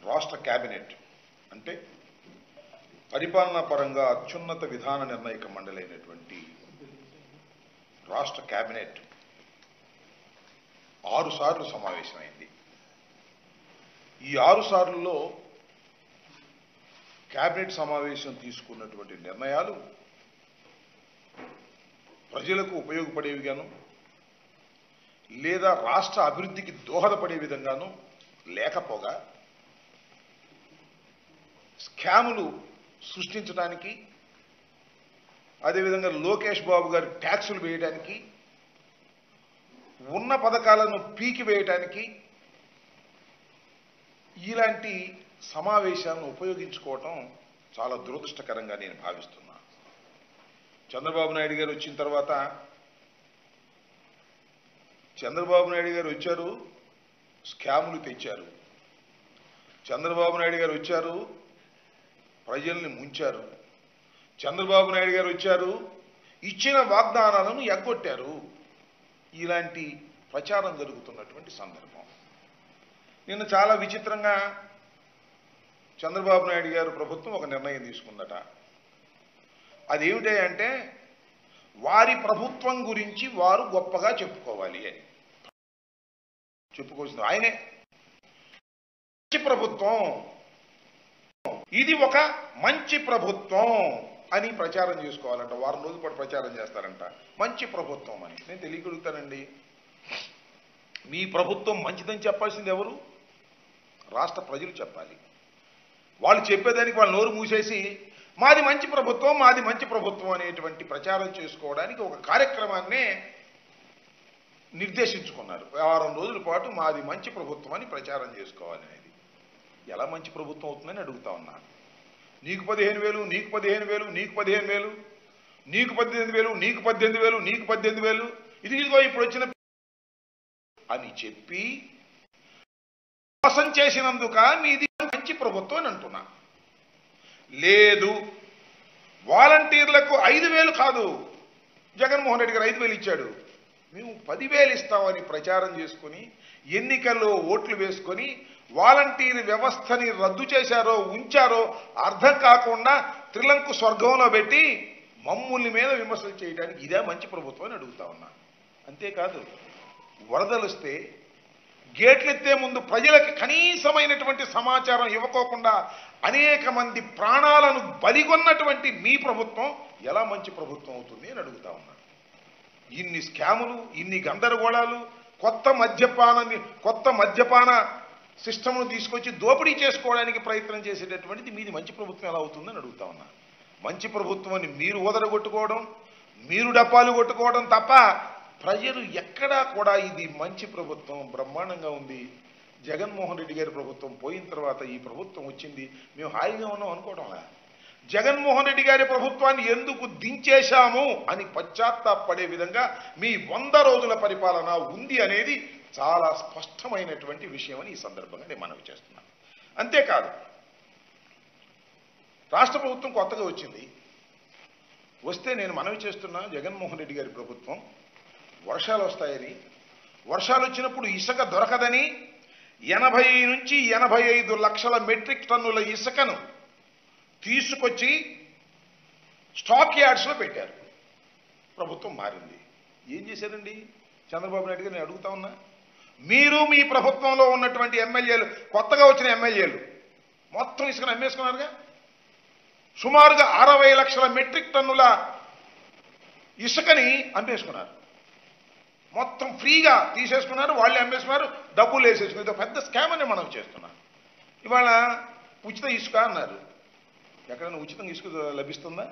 రాష్ట్ర కేబినెట్ అంటే పరిపాలనా పరంగా అత్యున్నత విధాన నిర్ణాయక మండలి అయినటువంటి రాష్ట్ర కేబినెట్ 6 సార్లు సమావేశమైంది. ఈ 6 సార్లలో కేబినెట్ సమావేశం తీసుకున్నటువంటి నిర్ణయాలు ప్రజలకు ఉపయోగపడేవిగాను లేదా రాష్ట్ర అభివృద్ధికి దోహదపడే విధంగాను లేకపోగా స్కాములు సృష్టించడానికి, అదేవిధంగా లోకేష్ బాబు గారి ట్యాక్సులు వేయడానికి, ఉన్న పథకాలను పీకి వేయడానికి ఇలాంటి సమావేశాలను ఉపయోగించుకోవటం చాలా దురదృష్టకరంగా నేను భావిస్తున్నా. చంద్రబాబు నాయుడు గారు వచ్చిన తర్వాత చంద్రబాబు నాయుడు గారు వచ్చారు, స్కాములు తెచ్చారు. చంద్రబాబు నాయుడు గారు వచ్చారు, ప్రజల్ని ముంచారు. చంద్రబాబు నాయుడు గారు వచ్చారు, ఇచ్చిన వాగ్దానాలను ఎగ్గొట్టారు. ఇలాంటి ప్రచారం జరుగుతున్నటువంటి సందర్భం. నిన్న చాలా విచిత్రంగా చంద్రబాబు నాయుడు గారు ప్రభుత్వం ఒక నిర్ణయం తీసుకుందట. అదేమిటి అంటే వారి ప్రభుత్వం గురించి వారు గొప్పగా చెప్పుకోవాలి అని చెప్పుకోవాల్సింది ఆయనే. మంచి ప్రభుత్వం, ఇది ఒక మంచి ప్రభుత్వం అని ప్రచారం చేసుకోవాలంట. వారం రోజుల పాటు ప్రచారం చేస్తారంట మంచి ప్రభుత్వం అని. నేను తెలియగలుగుతానండి, మీ ప్రభుత్వం మంచిదని చెప్పాల్సింది ఎవరు? రాష్ట్ర ప్రజలు చెప్పాలి. వాళ్ళు చెప్పేదానికి వాళ్ళు నోరు మూసేసి మాది మంచి ప్రభుత్వం, మాది మంచి ప్రభుత్వం అనేటువంటి ప్రచారం చేసుకోవడానికి ఒక కార్యక్రమాన్నే నిర్దేశించుకున్నారు. వారం రోజుల పాటు మాది మంచి ప్రభుత్వం అని ప్రచారం చేసుకోవాలి అనేది. ఎలా మంచి ప్రభుత్వం అవుతుందని అడుగుతా ఉన్నా. నీకు 15,000, నీకు 15,000, నీకు 15,000, నీకు 18,000, నీకు 18,000, నీకు 18,000, ఇదిగో ఇప్పుడు వచ్చిన అని చెప్పి మోసం చేసినందుక మీది మంచి ప్రభుత్వం అని అంటున్నా. లేదు, వాలంటీర్లకు 5,000 కాదు, జగన్మోహన్ రెడ్డి గారు 5,000 ఇచ్చాడు, మేము 10,000 ఇస్తామని ప్రచారం చేసుకుని ఎన్నికల్లో ఓట్లు వేసుకొని వాలంటీర్ వ్యవస్థని రద్దు చేశారో ఉంచారో అర్థం కాకుండా త్రిలంకు స్వర్గంలో పెట్టి మమ్ముల్ని మీద విమర్శలు చేయడానికి ఇదే మంచి ప్రభుత్వం అని అడుగుతా ఉన్నా. అంతేకాదు, వరదలు వస్తే గేట్లు ఎత్తే ముందు ప్రజలకు కనీసమైనటువంటి సమాచారం ఇవ్వకోకుండా అనేక మంది ప్రాణాలను బలిగొన్నటువంటి మీ ప్రభుత్వం ఎలా మంచి ప్రభుత్వం అవుతుంది అని అడుగుతా ఉన్నా. ఇన్ని స్కాములు, ఇన్ని గందరగోళాలు, కొత్త మద్యపాన సిస్టమ్ను తీసుకొచ్చి దోపిడీ చేసుకోవడానికి ప్రయత్నం చేసేటటువంటిది మీది మంచి ప్రభుత్వం ఎలా అవుతుందని అడుగుతా ఉన్నా. మంచి ప్రభుత్వం అని మీరు ఓదరగొట్టుకోవడం, మీరు డప్పాలు కొట్టుకోవడం తప్ప ప్రజలు ఎక్కడా కూడా ఇది మంచి ప్రభుత్వం, బ్రహ్మాండంగా ఉంది, జగన్మోహన్ రెడ్డి గారి ప్రభుత్వం పోయిన తర్వాత ఈ ప్రభుత్వం వచ్చింది, మేము హాయిగా ఉన్నాం అనుకోవడంలా. జగన్మోహన్ రెడ్డి గారి ప్రభుత్వాన్ని ఎందుకు దించేశాము అని పశ్చాత్తాపడే విధంగా మీ 100 రోజుల పరిపాలన ఉంది అనేది చాలా స్పష్టమైనటువంటి విషయం అని ఈ సందర్భంగా నేను మనవి చేస్తున్నాను. అంతేకాదు, రాష్ట్ర ప్రభుత్వం కొత్తగా వచ్చింది. వస్తే నేను మనవి చేస్తున్నా, జగన్మోహన్ రెడ్డి గారి ప్రభుత్వం వర్షాలు వస్తాయని, వర్షాలు వచ్చినప్పుడు ఇసుక దొరకదని 80 నుంచి 85 లక్షల మెట్రిక్ టన్నుల ఇసుకను తీసుకొచ్చి స్టాక్ యార్డ్స్లో పెట్టారు. ప్రభుత్వం మారింది. ఏం చేశారండి చంద్రబాబు నాయుడు గారు? నేను అడుగుతా ఉన్నా. మీరు మీ ప్రభుత్వంలో ఉన్నటువంటి ఎమ్మెల్యేలు, కొత్తగా వచ్చిన ఎమ్మెల్యేలు మొత్తం ఇసుకను అమ్మేసుకున్నారుగా. సుమారుగా 60 లక్షల మెట్రిక్ టన్నుల ఇసుకని అమ్మేసుకున్నారు. మొత్తం ఫ్రీగా తీసేసుకున్నారు, వాళ్ళే అమ్మేసుకున్నారు, డబ్బులు వేసేసుకున్నారు. ఇది పెద్ద స్కామ్ అని మనం చేస్తున్నాం. ఇవాళ ఉచిత ఇసుక అన్నారు. ఎక్కడైనా ఉచితంగా ఇసుక లభిస్తుందా?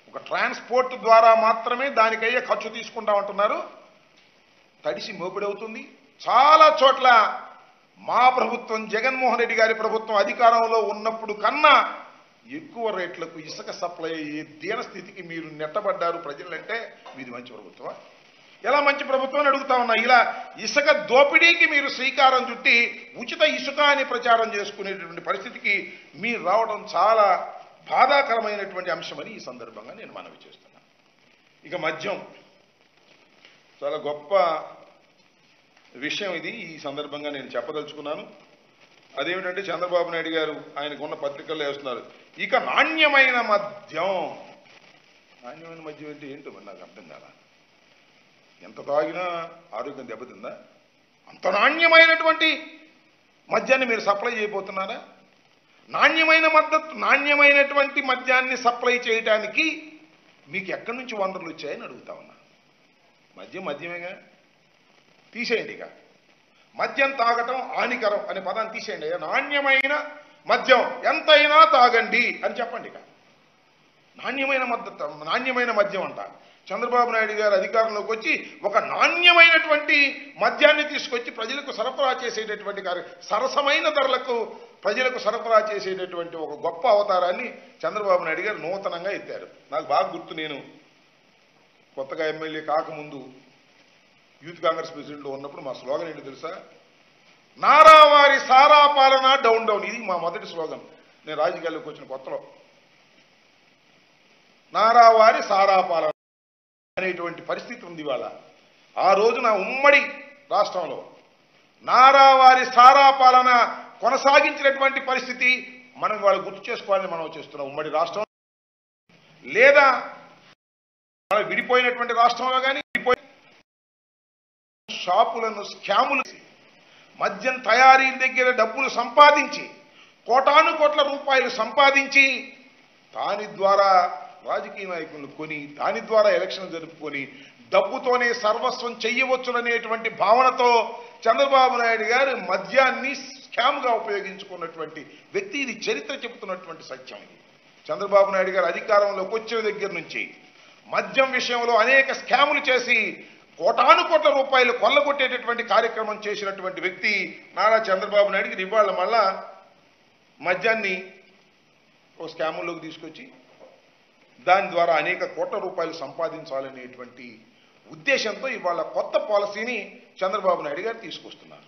ఒక ట్రాన్స్పోర్ట్ ద్వారా మాత్రమే దానికయ్యే ఖర్చు తీసుకుంటామంటున్నారు. తడిసి మోపిడవుతుంది. చాలా చోట్ల మా ప్రభుత్వం, జగన్మోహన్ రెడ్డి గారి ప్రభుత్వం అధికారంలో ఉన్నప్పుడు కన్నా ఎక్కువ రేట్లకు ఇసుక సప్లై అయ్యే దీన స్థితికి మీరు నెట్టబడ్డారు ప్రజలంటే మీది మంచి ప్రభుత్వం? ఎలా మంచి ప్రభుత్వం అని అడుగుతా ఉన్నా. ఇలా ఇసుక దోపిడీకి మీరు శ్రీకారం చుట్టి ఉచిత ఇసుక అని ప్రచారం చేసుకునేటువంటి పరిస్థితికి మీరు రావడం చాలా బాధాకరమైనటువంటి అంశమని ఈ సందర్భంగా నేను మనవి చేస్తున్నాను. ఇక మద్యం చాలా గొప్ప విషయం ఇది, ఈ సందర్భంగా నేను చెప్పదలుచుకున్నాను. అదేమిటంటే చంద్రబాబు నాయుడు గారు ఆయనకున్న పత్రికల్లో వేస్తున్నారు, ఇక నాణ్యమైన మద్యం. నాణ్యమైన మద్యం అంటే ఏంటో మరి నాకు అర్థం కాదా. ఎంత తాగినా ఆరోగ్యం దెబ్బతిందా? అంత నాణ్యమైనటువంటి మద్యాన్ని మీరు సప్లై చేయబోతున్నారా? నాణ్యమైనటువంటి మద్యాన్ని సప్లై చేయడానికి మీకు ఎక్కడి నుంచి వనరులు వచ్చాయని అడుగుతా ఉన్నా. మద్యమేగా, తీసేయండి. ఇక మద్యం తాగటం హానికరం అనే పదాన్ని తీసేయండి. నాణ్యమైన మద్యం ఎంతైనా తాగండి అని చెప్పండి. ఇక నాణ్యమైన మద్యం అంట. చంద్రబాబు నాయుడు గారు అధికారంలోకి వచ్చి ఒక నాణ్యమైనటువంటి మద్యాన్ని తీసుకొచ్చి ప్రజలకు సరఫరా చేసేటటువంటి సరసమైన ధరలకు ప్రజలకు సరఫరా చేసేటటువంటి ఒక గొప్ప అవతారాన్ని చంద్రబాబు నాయుడు గారు నూతనంగా ఎత్తారు. నాకు బాగా గుర్తు, నేను కొత్తగా ఎమ్మెల్యే కాకముందు యూత్ కాంగ్రెస్ ప్రెసిడెంట్లో ఉన్నప్పుడు మా స్లోగన్ ఏంటో తెలుసా? నారావారి సారా పాలన డౌన్ డౌన్. ఇది మా మొదటి స్లోగన్ నేను రాజకీయాల్లోకి వచ్చిన కొత్తలో. నారావారి సారా పాలన అనేటువంటి పరిస్థితి ఉంది ఇవాళ. ఆ రోజున ఉమ్మడి రాష్ట్రంలో నారావారి సారా పాలన కొనసాగించినటువంటి పరిస్థితి మనం వాళ్ళు గుర్తు చేసుకోవాలని మనం చేస్తున్నాం. ఉమ్మడి రాష్ట్రం లేదా విడిపోయినటువంటి రాష్ట్రంలో కానీ షాపులను స్కాములు, మద్యం తయారీ దగ్గర డబ్బులు సంపాదించి కోటాను కోట్ల రూపాయలు సంపాదించి దాని ద్వారా రాజకీయ నాయకులను కొని దాని ద్వారా ఎలక్షన్ జరుపుకొని డబ్బుతోనే సర్వస్వం చెయ్యవచ్చుననేటువంటి భావనతో చంద్రబాబు నాయుడు గారు మద్యాన్ని స్కామ్గా ఉపయోగించుకున్నటువంటి వ్యక్తి. ఇది చరిత్ర చెబుతున్నటువంటి సత్యం. ఇది చంద్రబాబు నాయుడు గారు అధికారంలోకి వచ్చిన దగ్గర నుంచి మద్యం విషయంలో అనేక స్కాములు చేసి కోటాను కోట్ల రూపాయలు కొల్లగొట్టేటటువంటి కార్యక్రమం చేసినటువంటి వ్యక్తి నారా చంద్రబాబు నాయుడుకి ఇవాళ మళ్ళా మద్యాన్ని ఓ స్కాముల్లోకి తీసుకొచ్చి దాని ద్వారా అనేక కోట్ల రూపాయలు సంపాదించాలనేటువంటి ఉద్దేశంతో ఇవాళ కొత్త పాలసీని చంద్రబాబు నాయుడు గారు తీసుకొస్తున్నారు.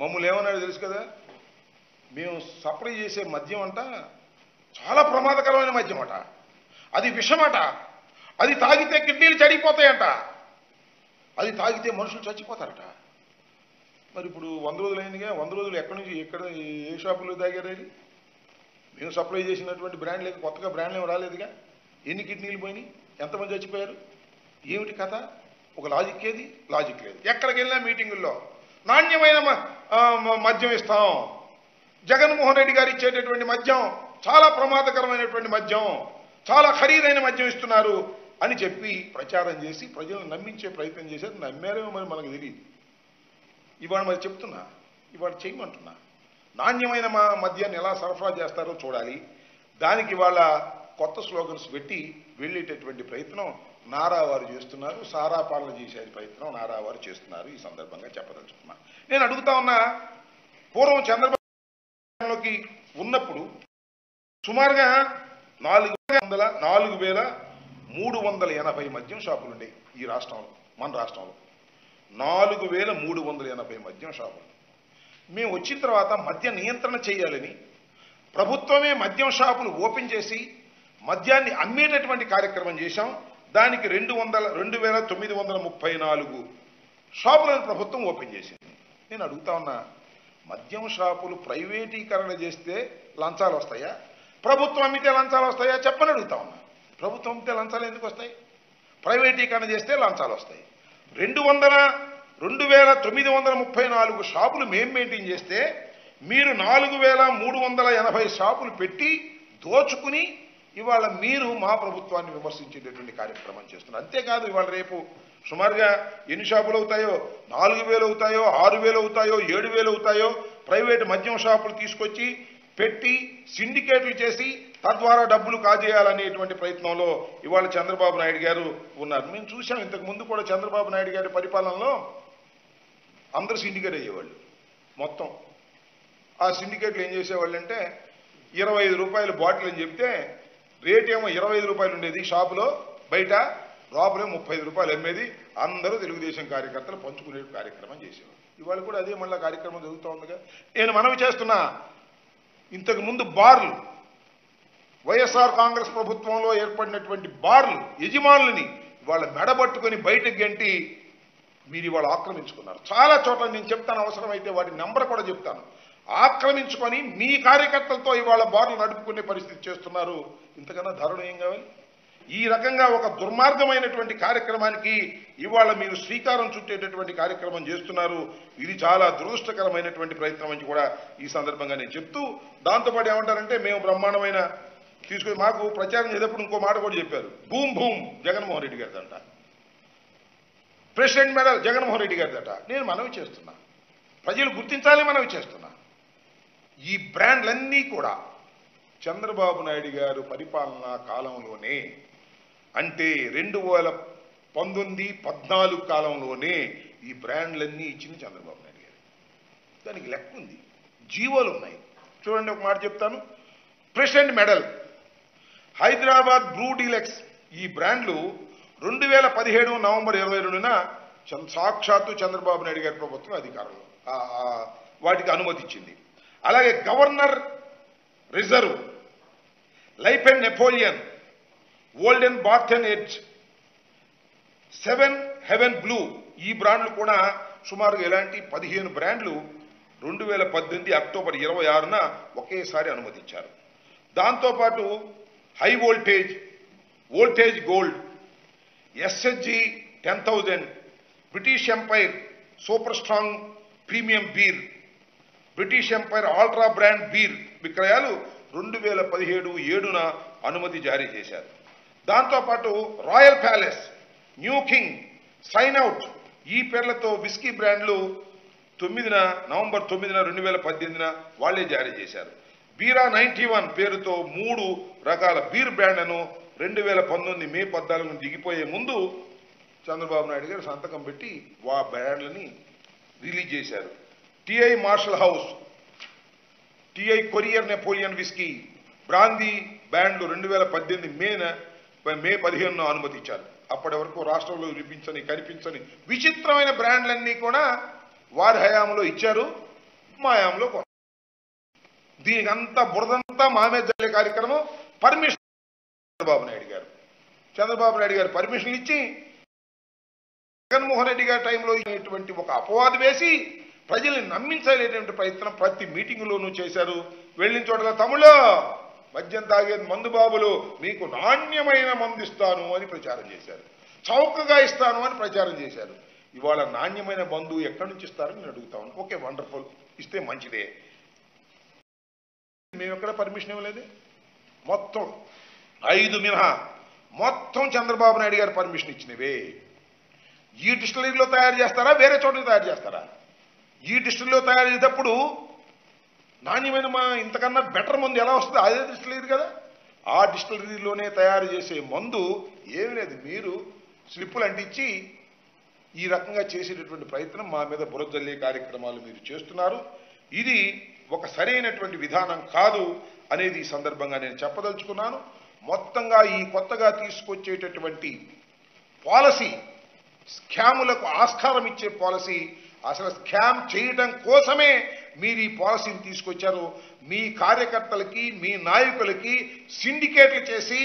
మమ్మల్ని ఏమన్నాడు తెలుసు కదా, మేము సప్లై చేసే మద్యం అంట చాలా ప్రమాదకరమైన మద్యం అట, అది విషమట, అది తాగితే కిడ్నీలు చెడిపోతాయంట, అది తాగితే మనుషులు చచ్చిపోతారట. మరి ఇప్పుడు 100 రోజులు అయిందిగా, 100 రోజులు ఎక్కడి నుంచి ఏ షాపులో తాగారు? మేము సప్లై చేసినటువంటి బ్రాండ్ లేక కొత్తగా బ్రాండ్లు ఏమి రాలేదుగా. ఎన్ని కిడ్నీలు పోయినాయి, ఎంతమంది చచ్చిపోయారు, ఏమిటి కథ? ఒక లాజిక్ ఏది? లాజిక్ లేదు. ఎక్కడికి వెళ్ళినా మీటింగుల్లో నాణ్యమైన మద్యం ఇస్తాం, జగన్మోహన్ రెడ్డి గారు ఇచ్చేటటువంటి మద్యం చాలా ప్రమాదకరమైనటువంటి మద్యం, చాలా ఖరీదైన మద్యం ఇస్తున్నారు అని చెప్పి ప్రచారం చేసి ప్రజలను నమ్మించే ప్రయత్నం చేశారు. నమ్మారేమో మరి మనకు తెలియదు. ఇవాళ మరి చెప్తున్నా, ఇవాళ చేయమంటున్నా, నాణ్యమైన మద్యాన్ని ఎలా సరఫరా చేస్తారో చూడాలి. దానికి వాళ్ళ కొత్త స్లోగన్స్ పెట్టి వెళ్ళేటటువంటి ప్రయత్నం నారావారు చేస్తున్నారు. సారా పాలన చేసే ప్రయత్నం నారావారు చేస్తున్నారు. ఈ సందర్భంగా చెప్పదలుచుకున్నా. నేను అడుగుతా ఉన్నా, పూర్వం చంద్రబాబులోకి ఉన్నప్పుడు సుమారుగా 4,380 మద్యం షాపులు ఉండేవి ఈ రాష్ట్రంలో. మన రాష్ట్రంలో 4,380 మద్యం షాపులు. మేము వచ్చిన తర్వాత మద్య నియంత్రణ చేయాలని ప్రభుత్వమే మద్యం షాపులు ఓపెన్ చేసి మద్యాన్ని అమ్మేటటువంటి కార్యక్రమం చేశాం. దానికి 2,934 షాపులను ప్రభుత్వం ఓపెన్ చేసింది. నేను అడుగుతా ఉన్నా, మద్యం షాపులు ప్రైవేటీకరణ చేస్తే లంచాలు వస్తాయా, ప్రభుత్వం అమ్మితే లంచాలు వస్తాయా చెప్పని అడుగుతా ఉన్నా. ప్రభుత్వం అమ్మితే లంచాలు ఎందుకు వస్తాయి? ప్రైవేటీకరణ చేస్తే లంచాలు వస్తాయి. 2,934 షాపులు మేము మెయింటైన్ చేస్తే మీరు 4,380 షాపులు పెట్టి దోచుకుని ఇవాళ మీరు మా ప్రభుత్వాన్ని విమర్శించేటటువంటి కార్యక్రమం చేస్తున్నారు. అంతేకాదు, ఇవాళ రేపు సుమారుగా ఎన్ని షాపులు అవుతాయో, 4,000 అవుతాయో, 6,000 అవుతాయో, 7,000 అవుతాయో ప్రైవేటు మద్యం షాపులు తీసుకొచ్చి పెట్టి సిండికేట్లు చేసి తద్వారా డబ్బులు కాజేయాలనేటువంటి ప్రయత్నంలో ఇవాళ చంద్రబాబు నాయుడు గారు ఉన్నారు. మేము చూసాం, ఇంతకు ముందు కూడా చంద్రబాబు నాయుడు గారి పరిపాలనలో అందరూ సిండికేట్ అయ్యేవాళ్ళు. మొత్తం ఆ సిండికేట్లు ఏం చేసేవాళ్ళు అంటే 25 రూపాయలు బాటిల్ అని చెప్తే రేట్ ఏమో 25 రూపాయలు ఉండేది షాపులో, బయట లోపలే 35 రూపాయలు అమ్మేది. అందరూ తెలుగుదేశం కార్యకర్తలు పంచుకునే కార్యక్రమం చేసేవారు. ఇవాళ కూడా అదే మళ్ళీ కార్యక్రమం జరుగుతూ ఉందిగా. నేను మనవి చేస్తున్నా, ఇంతకు ముందు బార్లు, వైఎస్ఆర్ కాంగ్రెస్ ప్రభుత్వంలో ఏర్పడినటువంటి బార్లు యజమానులని వాళ్ళ మెడబట్టుకొని బయటకు గంటి మీరు ఇవాళ ఆక్రమించుకున్నారు. చాలా చోట్ల నేను చెప్తాను, అవసరమైతే వాటి నెంబర్ కూడా చెప్తాను. ఆక్రమించుకొని మీ కార్యకర్తలతో ఇవాళ బార్లు నడుపుకునే పరిస్థితి చేస్తున్నారు. ఇంతకన్నా దారుణం ఏం కావాలి? ఈ రకంగా ఒక దుర్మార్గమైనటువంటి కార్యక్రమానికి ఇవాళ మీరు శ్రీకారం చుట్టేటటువంటి కార్యక్రమం చేస్తున్నారు. ఇది చాలా దురదృష్టకరమైనటువంటి ప్రయత్నం అని కూడా ఈ సందర్భంగా నేను చెప్తూ, దాంతోపాటు ఏమంటారంటే మేము బ్రహ్మాండమైన తీసుకొని మాకు ప్రచారం చేసేటప్పుడు ఇంకో మాట కూడా చెప్పారు. భూమ్ భూమ్ జగన్మోహన్ రెడ్డి గారిదంట, ప్రెసిడెంట్ మెడల్ జగన్మోహన్ రెడ్డి గారిదట. నేను మనవి చేస్తున్నా, ప్రజలు గుర్తించాలి, మనవి చేస్తున్నా. ఈ బ్రాండ్లన్నీ కూడా చంద్రబాబు నాయుడు గారు పరిపాలనా కాలంలోనే, అంటే 2019-14 కాలంలోనే ఈ బ్రాండ్లన్నీ ఇచ్చింది చంద్రబాబు నాయుడు గారు. దానికి లెక్క ఉంది, జీవోలు ఉన్నాయి. చూడండి, ఒక మాట చెప్తాను. President medal, Hyderabad Bru deluxe, ఈ బ్రాండ్లు 2017 నవంబర్ 22న సాక్షాత్తు చంద్రబాబు నాయుడు గారి ప్రభుత్వం అధికారంలో వాటికి అనుమతి ఇచ్చింది. అలాగే Governor Reserve, Life and Napoleon, Olden Barton Edge, 7 Heaven Blue, ఈ బ్రాండ్లు కూడా సుమారుగా ఇలాంటి 15 బ్రాండ్లు 2018 అక్టోబర్ 26న ఒకేసారి అనుమతించారు. దాంతోపాటు High Voltage Gold, SHG 10,000, British Empire Super Strong Premium Beer, British Empire Ultra brand beer విక్రయాలు 2017-7న అనుమతి జారీ చేశారు. దాంతోపాటు Royal Palace, New King, Sign Out, ఈ పేర్లతో విస్కీ బ్రాండ్లు నవంబర్ 9న 2018న వాళ్లే జారీ చేశారు. బీరా 91 పేరుతో 3 రకాల బీర్ బ్రాండ్లను 2019 మే 14న దిగిపోయే ముందు చంద్రబాబు నాయుడు గారు సంతకం పెట్టి ఆ బ్రాండ్లని రిలీజ్ చేశారు. TI Marshal House, TI Courier Napoleon whisky, brandy బ్రాండ్లు 2018 మే 15న అనుమతించారు. అప్పటి వరకు రాష్ట్రంలో కనిపించని విచిత్రమైన బ్రాండ్లన్నీ కూడా వారి హయాంలో ఇచ్చారు, మా హయాంలో. దీనికి అంతా బురదంతా మామే జల్లే కార్యక్రమం పర్మిషన్ చంద్రబాబు నాయుడు గారు పర్మిషన్ ఇచ్చి జగన్మోహన్ రెడ్డి గారి టైంలో ఇటువంటి ఒక అపవాదు వేసి ప్రజల్ని నమ్మించలేటువంటి ప్రయత్నం ప్రతి మీటింగులోనూ చేశారు. వెళ్ళిన చోట్ల తమ్ముళ్ళు మద్యం తాగేది మందు బాబులు, మీకు నాణ్యమైన మందు ఇస్తాను అని ప్రచారం చేశారు, చౌకగా ఇస్తాను అని ప్రచారం చేశారు. ఇవాళ నాణ్యమైన మందు ఎక్కడి నుంచి ఇస్తారని నేను అడుగుతాను. ఓకే, వండర్ఫుల్, ఇస్తే మంచిదే. మేము ఎక్కడ పర్మిషన్ ఇవ్వలేదు. మొత్తం 5 మినహా మొత్తం చంద్రబాబు నాయుడు గారు పర్మిషన్ ఇచ్చినవే. ఈ డిస్టిలరీలో తయారు చేస్తారా, వేరే చోటకి తయారు చేస్తారా? ఈ డిస్టిలరీలో తయారు చేసేటప్పుడు నాణ్యమైన ఇంతకన్నా బెటర్ మందు ఎలా వస్తుంది? అదే డిస్టిలరీ కదా. ఆ డిస్టిలరీలోనే తయారు చేసే మందు ఏమీ లేదు. మీరు స్లిప్పులు అంటించి ఈ రకంగా చేసేటటువంటి ప్రయత్నం మా మీద బురదల్లే కార్యక్రమాలు మీరు చేస్తున్నారు. ఇది ఒక సరైనటువంటి విధానం కాదు అనేది ఈ సందర్భంగా నేను చెప్పదలుచుకున్నాను. మొత్తంగా ఈ కొత్తగా తీసుకొచ్చేటటువంటి పాలసీ స్కాములకు ఆస్కారం ఇచ్చే పాలసీ, అసలు స్కామ్ చేయడం కోసమే మీరు ఈ పాలసీని తీసుకొచ్చారు. మీ కార్యకర్తలకి, మీ నాయకులకి సిండికేట్లు చేసి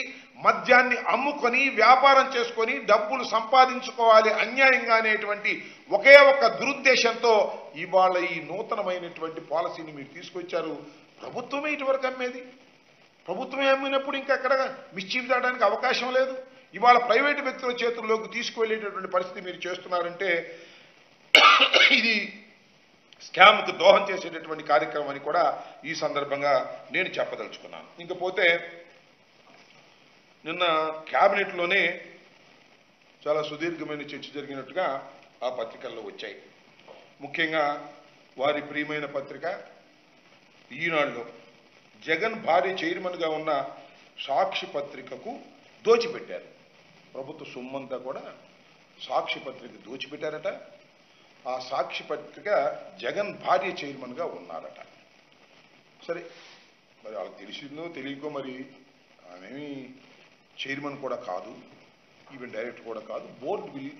మద్యాన్ని అమ్ముకొని వ్యాపారం చేసుకొని డబ్బులు సంపాదించుకోవాలి అన్యాయంగా అనేటువంటి ఒకే ఒక్క దురుద్దేశంతో ఇవాళ ఈ నూతనమైనటువంటి పాలసీని మీరు తీసుకొచ్చారు. ప్రభుత్వమే ఇటువరకు అమ్మేది. ప్రభుత్వమే అమ్మినప్పుడు ఇంకా ఎక్కడ మిస్చీఫ్ చేయడానికి అవకాశం లేదు. ఇవాళ ప్రైవేటు వ్యక్తుల చేతుల్లోకి తీసుకువెళ్ళేటటువంటి పరిస్థితి మీరు చేస్తున్నారంటే ఇది స్కామ్కు దోహం చేసేటటువంటి కార్యక్రమం అని కూడా ఈ సందర్భంగా నేను చెప్పదలుచుకున్నాను. ఇంకపోతే నిన్న క్యాబినెట్లోనే చాలా సుదీర్ఘమైన చర్చ జరిగినట్టుగా ఆ పత్రికల్లో వచ్చాయి. ముఖ్యంగా వారి ప్రియమైన పత్రిక ఈనాడులో జగన్ భారీ చైర్మన్గా ఉన్న సాక్షి పత్రికకు దోచిపెట్టారు. ప్రభుత్వ సొమ్మంతా కూడా సాక్షి పత్రిక దోచిపెట్టారట. ఆ సాక్షి పత్రిక జగన్ భార్య చైర్మన్గా ఉన్నారట. సరే, మరి వాళ్ళకి తెలిసిందో తెలియకో మరి ఆమెమి చైర్మన్ కూడా కాదు, ఈవెన్ డైరెక్టర్ కూడా కాదు. Board will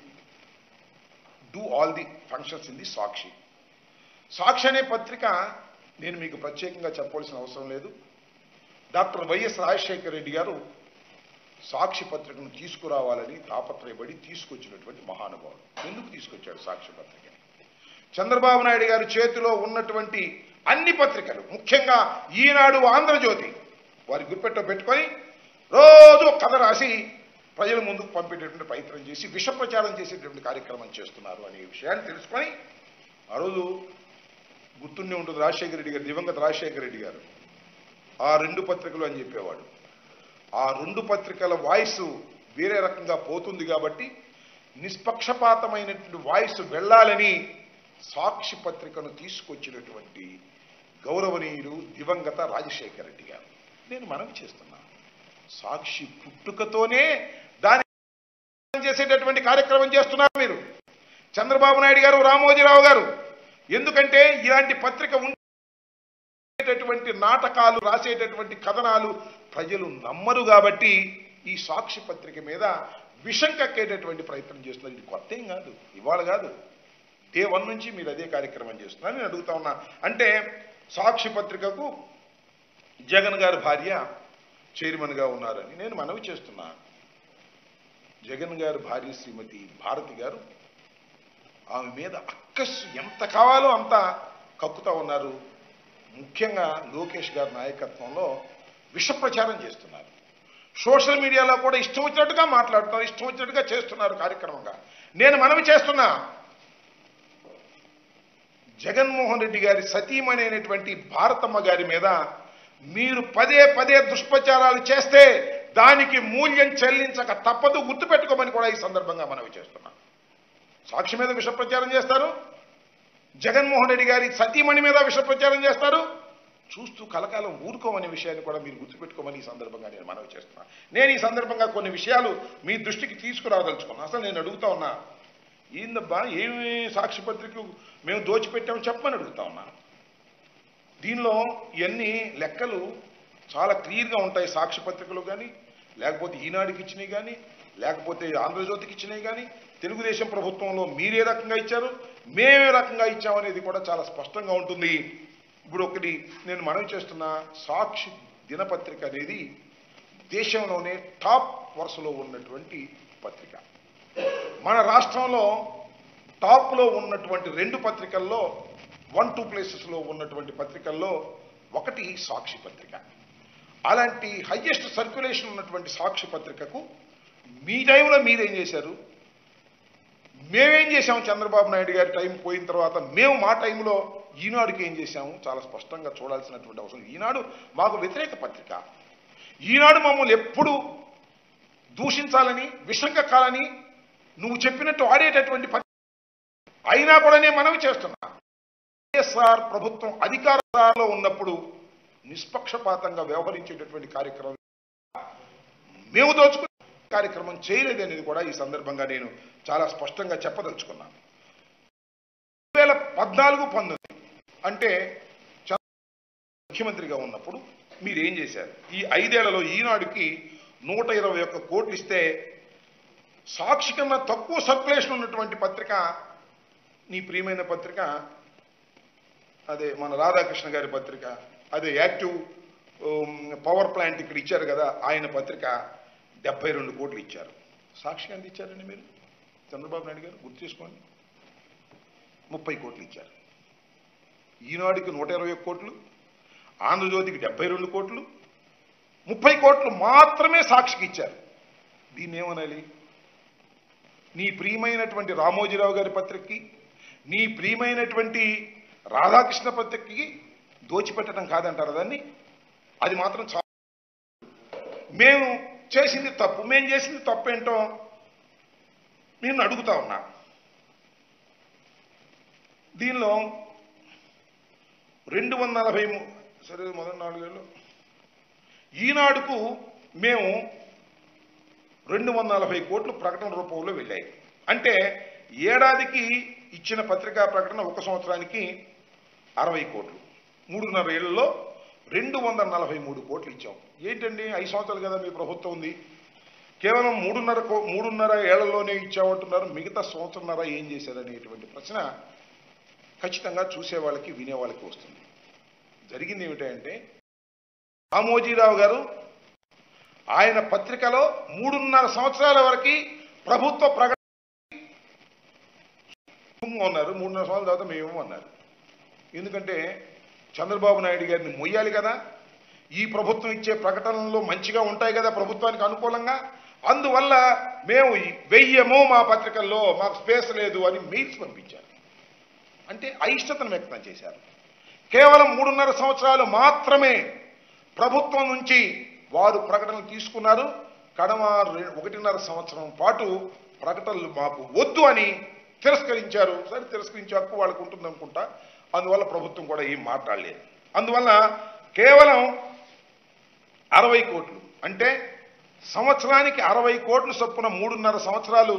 do all the functions in the Sakshi. Sakshi అనే పత్రిక నేను మీకు ప్రత్యేకంగా చెప్పవలసిన అవసరం లేదు. డాక్టర్ వైఎస్ రాజశేఖర రెడ్డి గారు సాక్షి పత్రికను తీసుకురావాలని తాపత్రయపడి తీసుకొచ్చినటువంటి మహానుభావుడు. ఎందుకు తీసుకొచ్చాడు సాక్షి పత్రికని? చంద్రబాబు నాయుడు గారి చేతిలో ఉన్నటువంటి అన్ని పత్రికలు, ముఖ్యంగా ఈనాడు, ఆంధ్రజ్యోతి వారి గుప్పెట్టో పెట్టుకొని రోజు కథ రాసి ప్రజల ముందుకు పంపేటటువంటి ప్రయత్నం చేసి విష ప్రచారం చేసేటువంటి కార్యక్రమం చేస్తున్నారు అనే విషయాన్ని తెలుసుకొని ఆ రోజు గుర్తుండే ఉంటుంది రాజశేఖర రెడ్డి గారు, దివంగత రాజశేఖర రెడ్డి గారు ఆ 2 పత్రికలు అని చెప్పేవాడు. ఆ 2 పత్రికల వాయిస్ వేరే రకంగా పోతుంది కాబట్టి నిష్పక్షపాతమైనటువంటి వాయిస్ వెళ్ళాలని సాక్షి పత్రికను తీసుకొచ్చినటువంటి గౌరవనీయుడు దివంగత రాజశేఖర రెడ్డి గారు. నేను మనవి చేస్తున్నాను, సాక్షి పుట్టుకతోనే దాని చేసేటటువంటి కార్యక్రమం చేస్తున్నారు మీరు, చంద్రబాబు నాయుడు గారు, రామోజీరావు గారు. ఎందుకంటే ఇలాంటి పత్రిక ఉండేటటువంటి నాటకాలు, రాసేటటువంటి కథనాలు ప్రజలు నమ్మరు కాబట్టి ఈ సాక్షి పత్రిక మీద విషం కక్కేటటువంటి ప్రయత్నం చేస్తున్నారు. ఇది కొత్త ఏం కాదు, ఇవాళ కాదు, డే 1 నుంచి మీరు అదే కార్యక్రమం చేస్తున్నారు. నేను అడుగుతా ఉన్నా, అంటే సాక్షి పత్రికకు జగన్ గారి భార్య చైర్మన్గా ఉన్నారని నేను మనవి చేస్తున్నా. జగన్ గారి భార్య శ్రీమతి భారతి గారు ఆమె మీద అక్కసు ఎంత కావాలో అంత కక్కుతా ఉన్నారు. ముఖ్యంగా లోకేష్ గారి నాయకత్వంలో విష ప్రచారం చేస్తున్నారు. సోషల్ మీడియాలో కూడా ఇష్టం వచ్చినట్టుగా మాట్లాడుతున్నారు, ఇష్టం వచ్చినట్టుగా చేస్తున్నారు కార్యక్రమంగా. నేను మనవి చేస్తున్నా, జగన్మోహన్ రెడ్డి గారి సతీమణి అయినటువంటి భారతమ్మ గారి మీద మీరు పదే పదే దుష్ప్రచారాలు చేస్తే దానికి మూల్యం చెల్లించక తప్పదు, గుర్తుపెట్టుకోమని కూడా ఈ సందర్భంగా మనవి చేస్తున్నాం. సాక్షి మీద విష ప్రచారం చేస్తారు, జగన్మోహన్ రెడ్డి గారి సతీమణి మీద విష ప్రచారం చేస్తారు, చూస్తూ కలకాలం ఊరుకోమనే విషయాన్ని కూడా మీరు గుర్తుపెట్టుకోమని ఈ సందర్భంగా నేను మనవి చేస్తున్నాను. నేను ఈ సందర్భంగా కొన్ని విషయాలు మీ దృష్టికి తీసుకురాదలుచుకున్నాను. అసలు నేను అడుగుతా ఉన్నా, ఏందబ్బా ఏమి సాక్షి పత్రిక మేము దోచిపెట్టామని చెప్పమని అడుగుతా ఉన్నాను. దీనిలో ఇవన్నీ లెక్కలు చాలా క్లియర్గా ఉంటాయి. సాక్షి పత్రికలు కానీ, లేకపోతే ఈనాడుకి ఇచ్చినవి కానీ, లేకపోతే ఆంధ్రజ్యోతికి ఇచ్చినవి కానీ, తెలుగుదేశం ప్రభుత్వంలో మీరే రకంగా ఇచ్చారు, మేమే రకంగా ఇచ్చామనేది కూడా చాలా స్పష్టంగా ఉంటుంది. ఇప్పుడు ఒకటి నేను మనవి చేస్తున్న, సాక్షి దినపత్రిక అనేది దేశంలోనే టాప్ వరుసలో ఉన్నటువంటి పత్రిక. మన రాష్ట్రంలో టాప్లో ఉన్నటువంటి 2 పత్రికల్లో 1-2 ప్లేసెస్లో ఉన్నటువంటి పత్రికల్లో ఒకటి సాక్షి పత్రిక. అలాంటి హైయెస్ట్ సర్క్యులేషన్ ఉన్నటువంటి సాక్షి పత్రికకు మీ టైంలో మీరేం చేశారు, మేమేం చేశాము, చంద్రబాబు నాయుడు గారి టైం పోయిన తర్వాత మేము మా టైంలో ఈనాడుకి ఏం చేశాము చాలా స్పష్టంగా చూడాల్సినటువంటి అవసరం. ఈనాడు మాకు వ్యతిరేక పత్రిక. ఈనాడు మమ్మల్ని ఎప్పుడు దూషించాలని, విషం కక్కాలని నువ్వు చెప్పినట్టు ఆడేటటువంటి పత్రిక అయినా కూడా నేను మనవి చేస్తున్నా. వైఎస్ఆర్ ప్రభుత్వం అధికారంలో ఉన్నప్పుడు నిష్పక్షపాతంగా వ్యవహరించేటటువంటి కార్యక్రమం మేము దోచుకునే కార్యక్రమం చేయలేదు అనేది కూడా ఈ సందర్భంగా నేను చాలా స్పష్టంగా చెప్పదలుచుకున్నాను. 2014-19 అంటే ముఖ్యమంత్రిగా ఉన్నప్పుడు మీరేం చేశారు? ఈ 5 ఏళ్లలో ఈనాడుకి 121 కోట్లు ఇస్తే సాక్షి కన్నా తక్కువ సర్క్యులేషన్ ఉన్నటువంటి పత్రిక నీ ప్రియమైన పత్రిక అదే మన రాధాకృష్ణ గారి పత్రిక, అదే యాక్టివ్ పవర్ ప్లాంట్ ఇక్కడ ఇచ్చారు కదా ఆయన పత్రిక 72 కోట్లు ఇచ్చారు. సాక్షి ఎంత ఇచ్చారండి మీరు? చంద్రబాబు నాయుడు గారు గుర్తు చేసుకోండి, 30 కోట్లు ఇచ్చారు. ఈనాడుకి 121 కోట్లు, ఆంధ్రజ్యోతికి 72 కోట్లు, 30 కోట్లు మాత్రమే సాక్షికి ఇచ్చారు. దీన్ని ఏమనాలి? నీ ప్రియమైనటువంటి రామోజీరావు గారి పత్రికకి, నీ ప్రియమైనటువంటి రాధాకృష్ణ పత్రికకి దోచిపెట్టడం కాదంటారు దాన్ని. అది మాత్రం చాలా మేము చేసింది తప్పు, మేము చేసింది తప్పేంటో నేను అడుగుతా ఉన్నా. దీనిలో 240 సరే మొదటి 4 ఏళ్ళు ఈనాడుకు మేము 240 కోట్లు ప్రకటన రూపంలో వెళ్ళాయి. అంటే ఏడాదికి ఇచ్చిన పత్రికా ప్రకటన 1 సంవత్సరానికి 60 కోట్లు, 3.5 ఏళ్లలో 243 కోట్లు ఇచ్చాం. ఏంటండి 5 సంవత్సరాలు కదా మీ ప్రభుత్వం ఉంది, కేవలం 3.5 ఏళ్లలోనే ఇచ్చామంటున్నారు, మిగతా సంవత్సరంన్నర ఏం చేశారనేటువంటి ప్రశ్న ఖచ్చితంగా చూసే వాళ్ళకి వినే వాళ్ళకి వస్తుంది. జరిగింది ఏమిటంటే రామోజీరావు గారు ఆయన పత్రికలో 3.5 సంవత్సరాల వరకు ప్రభుత్వ ప్రకటన ఉన్నారు, 3.5 సంవత్సరాల తర్వాత మేము అన్నారు. ఎందుకంటే చంద్రబాబు నాయుడు గారిని మొయ్యాలి కదా. ఈ ప్రభుత్వం ఇచ్చే ప్రకటనలు మంచిగా ఉంటాయి కదా ప్రభుత్వానికి అనుకూలంగా. అందువల్ల మేము వెయ్యము మా పత్రికల్లో, మాకు స్పేస్ లేదు అని మెయిల్స్ పంపించారు. అంటే అయిష్టతను వ్యక్తం చేశారు. కేవలం 3.5 సంవత్సరాలు మాత్రమే ప్రభుత్వం నుంచి వారు ప్రకటనలు తీసుకున్నారు. కడమ 1.5 సంవత్సరం పాటు ప్రకటనలు మాకు వద్దు అని తిరస్కరించారు. సరే, తిరస్కరించే హక్కు వాళ్ళకు ఉంటుంది అనుకుంటా. అందువల్ల ప్రభుత్వం కూడా ఏం మాట్లాడలేదు. అందువల్ల కేవలం 60 కోట్లు అంటే సంవత్సరానికి 60 కోట్లు చొప్పున 3.5 సంవత్సరాలు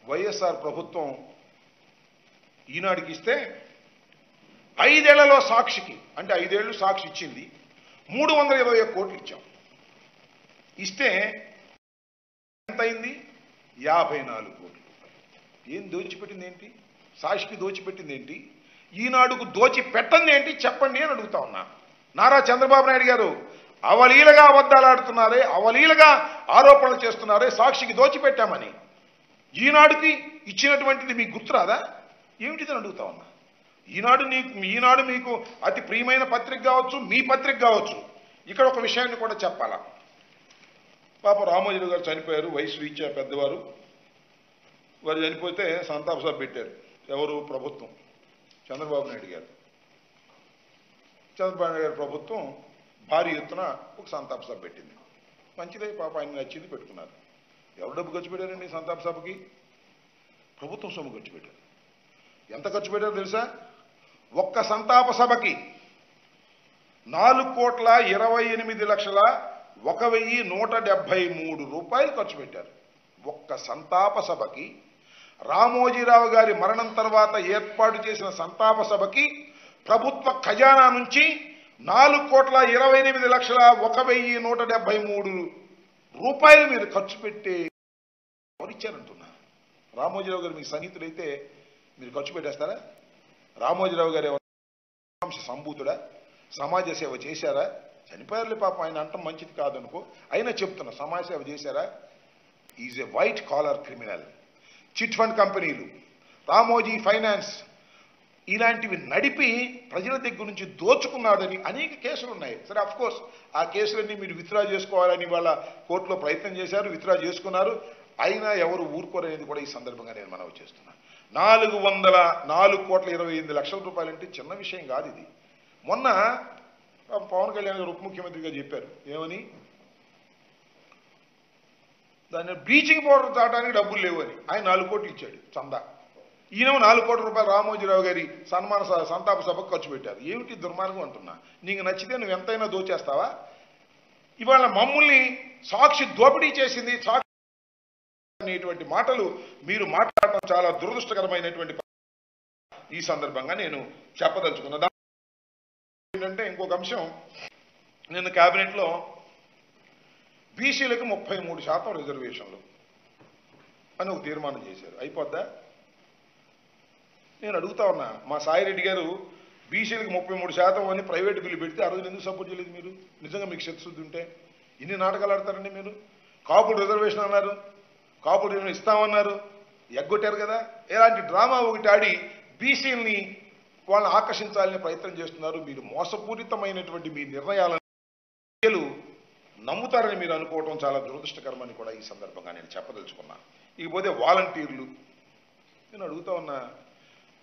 వైఎస్ఆర్ ప్రభుత్వం ఈనాడుకి ఇస్తే 5 ఏళ్లలో సాక్షికి, అంటే 5 ఏళ్ళు సాక్షి ఇచ్చింది, 321 కోట్లు ఇచ్చాం. ఇస్తే ఎంత అయింది? 54 కోట్లు. ఏం దోచిపెట్టింది ఏంటి? సాక్షికి దోచిపెట్టింది ఏంటి? ఈనాడుకు దోచి పెట్టండి ఏంటి చెప్పండి అని అడుగుతా ఉన్నా. నారా చంద్రబాబు నాయుడు గారు అవలీలగా అబద్ధాలాడుతున్నారే, అవలీలగా ఆరోపణలు చేస్తున్నారే సాక్షికి దోచిపెట్టామని. ఈనాడుకి ఇచ్చినటువంటిది మీకు గుర్తురాదా? ఏమిటిదని అడుగుతా ఉన్నా. ఈనాడు మీకు అతి ప్రియమైన పత్రిక కావచ్చు, మీ పత్రిక కావచ్చు. ఇక్కడ ఒక విషయాన్ని కూడా చెప్పాలా. పాప రామోజీరావు గారు చనిపోయారు, వయసు రీత్యా పెద్దవారు. వారు చనిపోతే సంతాప సభ పెట్టారు. ఎవరు? ప్రభుత్వం, చంద్రబాబు నాయుడు గారు. చంద్రబాబు నాయుడు గారి ప్రభుత్వం భారీ ఎత్తున ఒక సంతాప సభ పెట్టింది. మంచిదే, పాప ఆయన నచ్చింది పెట్టుకున్నారు. ఎవరు డబ్బు ఖర్చు పెట్టారండి సంతాప సభకి? ప్రభుత్వం సొమ్ము ఖర్చు పెట్టారు. ఎంత ఖర్చు పెట్టారో తెలుసా? ఒక్క సంతాప సభకి 4,28,01,173 రూపాయలు ఖర్చు పెట్టారు. ఒక్క సంతాప సభకి, రామోజీరావు గారి మరణం తర్వాత ఏర్పాటు చేసిన సంతాప సభకి ప్రభుత్వ ఖజానా నుంచి 4,28,01,173 రూపాయలు మీరు ఖర్చు పెట్టే ఎవరిచ్చారంటున్నా? రామోజీరావు గారు మీకు సన్నిహితుడైతే మీరు ఖర్చు పెట్టేస్తారా? రామోజీరావు గారు సంభూతుడా? సమాజ సేవ చేశారా? చనిపోయారులే పాపం, ఆయన అంటాం మంచిది కాదనుకో, అయినా చెప్తున్నా, సమాజ సేవ చేశారా? Is a white collar criminal. Chit fund కంపెనీలు, రామోజీ ఫైనాన్స్ ఇలాంటివి నడిపి ప్రజల దగ్గర నుంచి దోచుకున్నాడని అనేక కేసులు ఉన్నాయి. సరే, అఫ్ కోర్స్ ఆ కేసులన్నీ మీరు విత్డ్రా చేసుకోవాలని వాళ్ళ కోర్టులో ప్రయత్నం చేశారు, విత్డ్రా చేసుకున్నారు. అయినా ఎవరు ఊరుకోరనేది కూడా ఈ సందర్భంగా నేను మనవి చేస్తున్నాను. 4,28,00,000 రూపాయలు అంటే చిన్న విషయం కాదు ఇది. మొన్న పవన్ కళ్యాణ్ గారు ఉప ముఖ్యమంత్రిగా చెప్పారు, ఏమని? దాన్ని బ్లీచింగ్ పౌడర్ తాగడానికి డబ్బులు లేవు అని. ఆయన 4 కోట్లు ఇచ్చాడు చందా. ఈయన 4 కోట్ల రూపాయలు రామోజీరావు గారి సంతాప సభకు ఖర్చు పెట్టారు. ఏమిటి దుర్మార్గం అంటున్నా. నీకు నచ్చితే నువ్వు ఎంతైనా దోచేస్తావా? ఇవాళ మమ్మల్ని సాక్షి దోపిడీ చేసింది, సాక్షి అనేటువంటి మాటలు మీరు మాట్లాడటం చాలా దురదృష్టకరమైనటువంటి ఈ సందర్భంగా నేను చెప్పదలుచుకున్నా. ఏంటంటే ఇంకొక అంశం, నిన్న కేబినెట్లో బీసీలకు 33% రిజర్వేషన్లు అని ఒక తీర్మానం చేశారు. అయిపోద్దా? నేను అడుగుతా ఉన్నా, మా సాయిరెడ్డి గారు బీసీలకు 33% అని ప్రైవేట్ బిల్లు పెడితే ఆ రోజున ఎందుకు సపోర్ట్ చేయలేదు మీరు? నిజంగా మీకు శక్తి ఉంటే ఇన్ని నాటకాలు ఆడతారండి మీరు. కాపుడు రిజర్వేషన్ అన్నారు, కాపుడు ఇస్తామన్నారు, ఎగ్గొట్టారు కదా. ఇలాంటి డ్రామా ఒకటి ఆడి బీసీలని వాళ్ళని ఆకర్షించాలని ప్రయత్నం చేస్తున్నారు. మీరు మోసపూరితమైనటువంటి మీ నిర్ణయాలను నమ్ముతారని మీరు అనుకోవడం చాలా దురదృష్టకరమని కూడా ఈ సందర్భంగా నేను చెప్పదలుచుకున్నా. ఇకపోతే వాలంటీర్లు, నేను అడుగుతా ఉన్నా,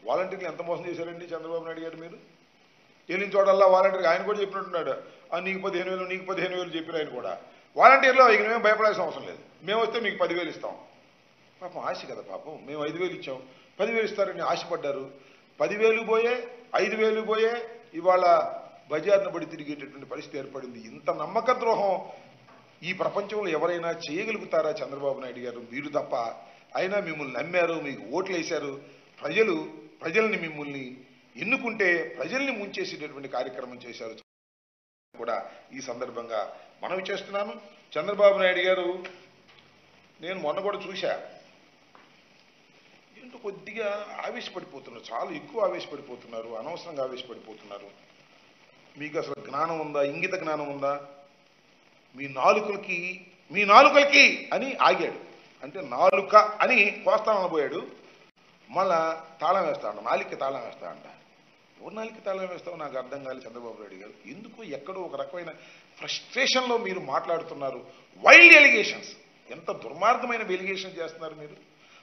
వాలంటీర్లు ఎంత మోసం చేశారండి చంద్రబాబు నాయుడు గారు? మీరు వెళ్ళిన చోటల్లా వాలంటీర్కి ఆయన కూడా చెప్పినట్టున్నాడు, నీకు 15,000 నీకు 15,000 చెప్పిన ఆయన కూడా. వాలంటీర్లో ఇక మేము భయపడాల్సిన అవసరం లేదు, మేము వస్తే మీకు 10,000 ఇస్తాం. పాపం ఆశ కదా పాపం, మేము 5,000 ఇచ్చాం, 10,000 ఇస్తారని ఆశపడ్డారు. 10,000 పోయే, 5,000 పోయే, ఇవాళ బజార్ను బడి తిరిగేటటువంటి పరిస్థితి ఏర్పడింది. ఇంత నమ్మక ద్రోహం ఈ ప్రపంచంలో ఎవరైనా చేయగలుగుతారా చంద్రబాబు నాయుడు గారు? మీరు తప్ప. అయినా మిమ్మల్ని నమ్మారు, మీకు ఓట్లు వేశారు. ప్రజల్ని మిమ్మల్ని ఎన్నుకుంటే ప్రజల్ని ముంచేసేటటువంటి కార్యక్రమం చేశారు కూడా ఈ సందర్భంగా మనవి చేస్తున్నాను. చంద్రబాబు నాయుడు గారు, నేను మొన్న కూడా చూశా, ఏంటో కొద్దిగా ఆవేశపడిపోతున్నారు, చాలా ఎక్కువ ఆవేశపడిపోతున్నారు, అనవసరంగా ఆవేశపడిపోతున్నారు. మీకు అసలు జ్ఞానం ఉందా? ఇంగిత జ్ఞానం ఉందా? మీ నాలుకలకి అని ఆగాడు, అంటే నాలుక అని కోస్తానని పోయాడు, మళ్ళా తాళం వేస్తా అంట, నాలుగుకి తాళం వేస్తా అంట. ఎవరు నాలుగు తాళం వేస్తావో నాకు అర్థం కాలేదు చంద్రబాబు నాయుడు గారు. ఎందుకు ఎక్కడో ఒక రకమైన ఫ్రస్ట్రేషన్లో మీరు మాట్లాడుతున్నారు. వైల్డ్ ఎలిగేషన్స్, ఎంత దుర్మార్గమైన ఎలిగేషన్ చేస్తున్నారు మీరు.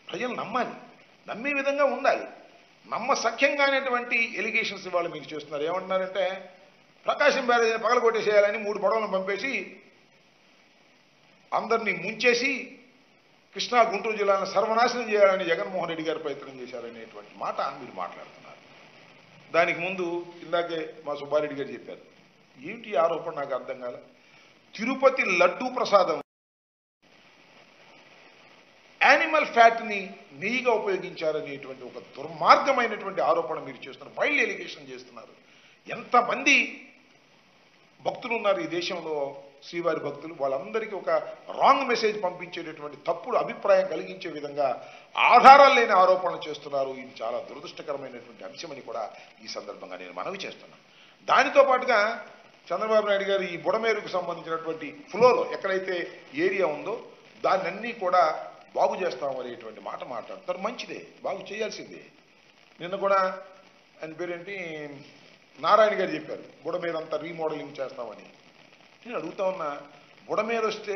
ప్రజలు నమ్మాలి, నమ్మే విధంగా ఉండాలి. నమ్మసఖ్యంగానేటువంటి ఎలిగేషన్స్ ఇవాళ మీరు చేస్తున్నారు. ఏమంటున్నారంటే ప్రకాశం బ్యారేజీని పగలగొట్టేసేయాలని 3 పడవలను పంపేసి అందరినీ ముంచేసి కృష్ణా గుంటూరు జిల్లాను సర్వనాశనం చేయాలని జగన్మోహన్ రెడ్డి గారు ప్రయత్నం చేశారనేటువంటి మాట మీరు మాట్లాడుతున్నారు. దానికి ముందు ఇందాకే మా సుబ్బారెడ్డి గారు చెప్పారు. ఏమిటి ఆరోపణ నాకు అర్థం కాల. తిరుపతి లడ్డూ ప్రసాదం యానిమల్ ఫ్యాట్ని నెయ్యిగా ఉపయోగించారనేటువంటి ఒక దుర్మార్గమైనటువంటి ఆరోపణ మీరు చేస్తున్నారు. వైల్డ్ ఎలిగేషన్ చేస్తున్నారు. ఎంతమంది భక్తులు ఉన్నారు ఈ దేశంలో, శ్రీవారి భక్తులు, వాళ్ళందరికీ ఒక రాంగ్ మెసేజ్ పంపించేటటువంటి తప్పుడు అభిప్రాయం కలిగించే విధంగా ఆధారాలు లేని ఆరోపణలు చేస్తున్నారు. ఇది చాలా దురదృష్టకరమైనటువంటి అంశమని కూడా ఈ సందర్భంగా నేను మనవి చేస్తున్నాను. దానితో పాటుగా చంద్రబాబు నాయుడు గారు ఈ బుడమేరుకు సంబంధించినటువంటి ఫ్లోలో ఎక్కడైతే ఏరియా ఉందో దాన్ని కూడా బాగు చేస్తాం అనేటువంటి మాట మాట్లాడతారు. మంచిదే, బాగు చేయాల్సిందే. నిన్న కూడా ఆయన పేరేంటి నారాయణ గారు చెప్పారు బుడమేరంతా రీమోడలింగ్ చేస్తామని. నేను అడుగుతా ఉన్నా, బుడమేరు వస్తే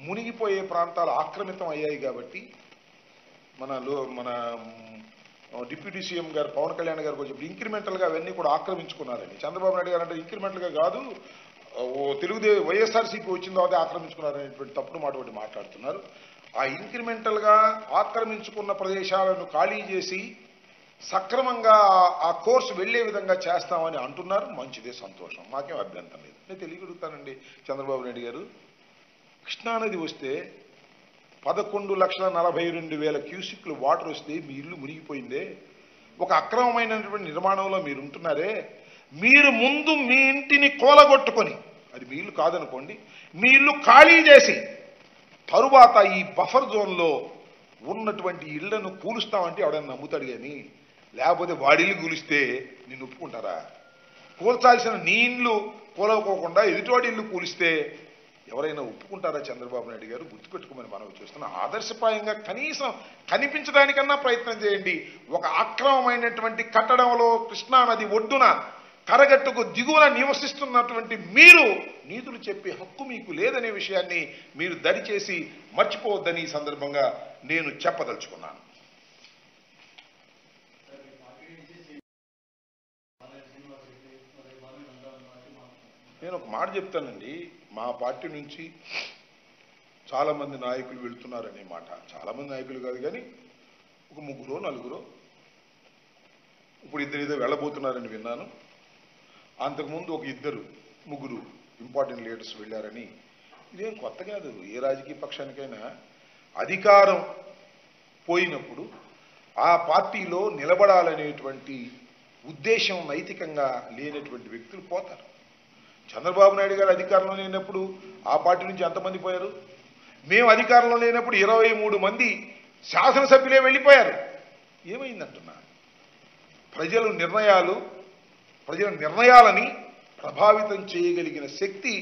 మునిగిపోయే ప్రాంతాలు ఆక్రమితం అయ్యాయి కాబట్టి మన డిప్యూటీ సీఎం గారు పవన్ కళ్యాణ్ గారు కొంచెం ఇంక్రిమెంటల్గా అవన్నీ కూడా ఆక్రమించుకున్నారని. చంద్రబాబు నాయుడు గారు అంటే ఇంక్రిమెంటల్గా కాదు, వైఎస్ఆర్సీపీ వచ్చిన తర్వాత ఆక్రమించుకున్నారనేటువంటి తప్పుడు మాట ఒకటి మాట్లాడుతున్నారు. ఆ ఇంక్రిమెంటల్గా ఆక్రమించుకున్న ప్రదేశాలను ఖాళీ చేసి సక్రమంగా ఆ కోర్సు వెళ్లే విధంగా చేస్తామని అంటున్నారు. మంచిదే, సంతోషం, మాకేం అభ్యంతరం లేదు. నేను తెలియగలుగుతానండి చంద్రబాబు నాయుడు గారు. కృష్ణానది వస్తే 11,42,000 క్యూసిక్లు వాటర్ వస్తే మీ ఇల్లు మునిగిపోయిందే. ఒక అక్రమమైనటువంటి నిర్మాణంలో మీరు ఉంటున్నారే. మీరు ముందు మీ ఇంటిని కూలగొట్టుకొని, అది మీ ఇల్లు కాదనుకోండి, మీ ఇల్లు ఖాళీ చేసి తరువాత ఈ బఫర్ జోన్లో ఉన్నటువంటి ఇళ్లను కూలుస్తామంటే ఎవడన్నా నమ్ముతాడు. కానీ లేకపోతే వాడిల్లు కూలిస్తే నిన్ను ఒప్పుకుంటారా? కూల్చాల్సిన నీ ఇల్లు కూలకోకుండా ఎదుటివాడి ఇల్లు కూలిస్తే ఎవరైనా ఒప్పుకుంటారా? చంద్రబాబు నాయుడు గారు గుర్తుపెట్టుకోమని మనం చూస్తున్నాం. ఆదర్శప్రాయంగా కనీసం కనిపించడానికన్నా ప్రయత్నం చేయండి. ఒక అక్రమమైనటువంటి కట్టడంలో కృష్ణానది ఒడ్డున కరగట్టుకు దిగువన నివసిస్తున్నటువంటి మీరు నీతులు చెప్పే హక్కు మీకు లేదనే విషయాన్ని మీరు దరిచేసి మర్చిపోవద్దని ఈ సందర్భంగా నేను చెప్పదలుచుకున్నాను. నేను ఒక మాట చెప్తానండి. మా పార్టీ నుంచి చాలామంది నాయకులు వెళుతున్నారనే మాట. చాలామంది నాయకులు కాదు కానీ ఒక 3 4, ఇప్పుడు 2 వెళ్ళబోతున్నారని విన్నాను. అంతకుముందు ఒక 2 3 ఇంపార్టెంట్ లీడర్స్ వెళ్ళారని. ఇదేం కొత్త కాదు. ఏ రాజకీయ పక్షానికైనా అధికారం పోయినప్పుడు ఆ పార్టీలో నిలబడాలనేటువంటి ఉద్దేశం నైతికంగా లేనటువంటి వ్యక్తులు పోతారు. చంద్రబాబు నాయుడు గారు అధికారంలో లేనప్పుడు ఆ పార్టీ నుంచి ఎంతమంది పోయారు? మేము అధికారంలో లేనప్పుడు 23 మంది శాసనసభ్యులే వెళ్ళిపోయారు. ఏమైందంటున్నా? ప్రజల నిర్ణయాలని ప్రభావితం చేయగలిగిన శక్తి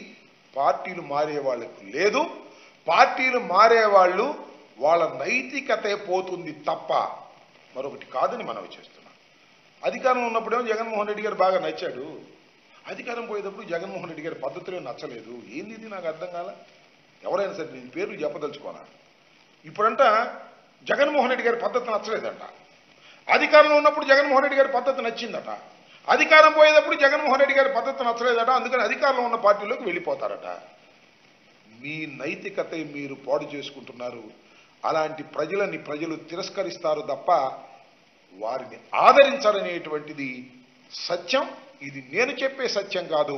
పార్టీలు మారే వాళ్లకు లేదు. పార్టీలు మారేవాళ్ళు వాళ్ళ నైతికతే పోతుంది తప్ప మరొకటి కాదని మనవి చేస్తున్నాం. అధికారంలో ఉన్నప్పుడేమో జగన్మోహన్ రెడ్డి గారు బాగా నచ్చాడు. అధికారం పోయేటప్పుడు జగన్మోహన్ రెడ్డి గారి పద్ధతులే నచ్చలేదు. ఏంది ఇది నాకు అర్థం కాల. ఎవరైనా సరే నేను పేర్లు చెప్పదలుచుకోనా. ఇప్పుడంట జగన్మోహన్ రెడ్డి గారి పద్ధతి నచ్చలేదంట. అధికారంలో ఉన్నప్పుడు జగన్మోహన్ రెడ్డి గారి పద్ధతి నచ్చిందట. అధికారం పోయేటప్పుడు జగన్మోహన్ రెడ్డి గారి పద్ధతి నచ్చలేదట. అందుకని అధికారంలో ఉన్న పార్టీలోకి వెళ్ళిపోతారట. మీ నైతికత మీరు పాడు చేసుకుంటున్నారు. అలాంటి ప్రజలు తిరస్కరిస్తారు తప్ప వారిని ఆదరించాలనేటువంటిది సత్యం. ఇది నేను చెప్పే సత్యం కాదు,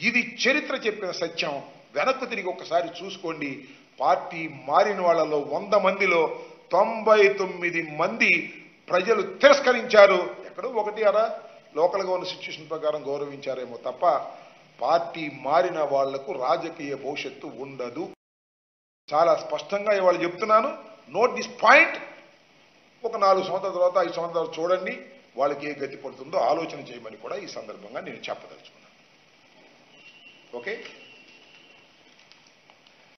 ఇది చరిత్ర చెప్పిన సత్యం. వెనక్కు తిరిగి ఒకసారి చూసుకోండి. పార్టీ మారిన వాళ్ళలో 100 మందిలో 99 మంది ప్రజలు తిరస్కరించారు. ఎక్కడో 1 అరా లోకల్గా ఉన్న సిచ్యువేషన్ ప్రకారం గౌరవించారేమో తప్ప పార్టీ మారిన వాళ్లకు రాజకీయ భవిష్యత్తు ఉండదు. చాలా స్పష్టంగా ఇవాళ చెప్తున్నాను. Note this point. ఒక 4 సంవత్సరాల తర్వాత 5 సంవత్సరాలు చూడండి, వాళ్ళకి ఏ గతి పడుతుందో ఆలోచన చేయమని కూడా ఈ సందర్భంగా నేను చెప్పదలుచుకున్నాను. ఓకే.